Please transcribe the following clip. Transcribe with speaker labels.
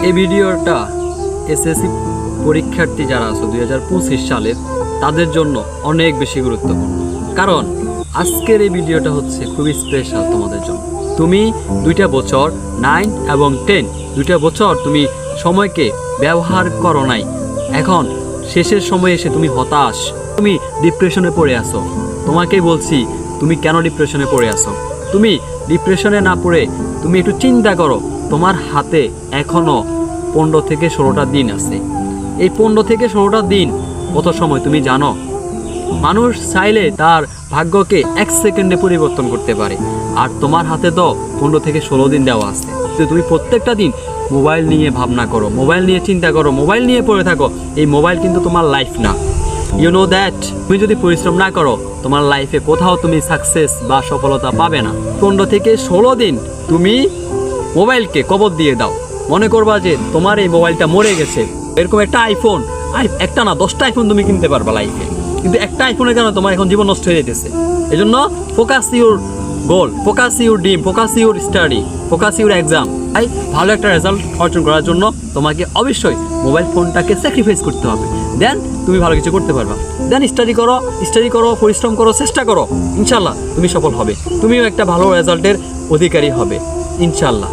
Speaker 1: এই ভিডিওটা এসএসসি পরীক্ষার্থী যারা আছে 2025 সালের তাদের জন্য অনেক বেশি গুরুত্বপূর্ণ, কারণ আজকের এই ভিডিওটা হচ্ছে খুবই স্পেশাল তোমাদের জন্য। তুমি 2টা বছর 9 এবং 10 2টা বছর তুমি সময়কে ব্যবহার করো নাই, এখন শেষের সময় এসে তুমি হতাশ, তুমি ডিপ্রেশনে পড়ে আসো। তোমাকেই বলছি তুমি কেন ডিপ্রেশনে পড়ে আসো। তুমি ডিপ্রেশনে না পড়ে তুমি একটু চিন্তা করো, তোমার হাতে এখনও 15 থেকে 16টা দিন আছে। এই 15 থেকে 16টা দিন কত সময় তুমি জানো? মানুষ চাইলে তার ভাগ্যকে 1 সেকেন্ডে পরিবর্তন করতে পারে, আর তোমার হাতে তো 15 থেকে 16 দিন দেওয়া আছে। তো তুমি প্রত্যেকটা দিন মোবাইল নিয়ে ভাবনা করো, মোবাইল নিয়ে চিন্তা করো, মোবাইল নিয়ে পড়ে থাকো। এই মোবাইল কিন্তু তোমার লাইফ না, ইউ নো দ্যাট। তুমি যদি পরিশ্রম না করো তোমার লাইফে কোথাও তুমি সাকসেস বা সফলতা পাবে না। 15 থেকে 16 দিন তুমি মোবাইলকে কবর দিয়ে দাও, মনে করবা যে তোমার এই মোবাইলটা মরে গেছে। এরকম একটা আইফোন, একটা না 10টা আইফোন তুমি কিনতে পারবা লাইফে, কিন্তু একটা আইফোনের কারণে তোমার এখন জীবন নষ্ট হয়ে যেতেছে। এই জন্য focus your goal, focus your dream, focus your study, focus your exam. তাই ভালো একটা রেজাল্ট অর্জন করার জন্য তোমাকে অবশ্যই মোবাইল ফোনটাকে স্যাক্রিফাইস করতে হবে, দেন তুমি ভালো কিছু করতে পারবা। দেন স্টাডি করো, পরিশ্রম করো, চেষ্টা করো, ইনশাল্লাহ তুমি সফল হবে, তুমিও একটা ভালো রেজাল্টের অধিকারী হবে ইনশাল্লাহ।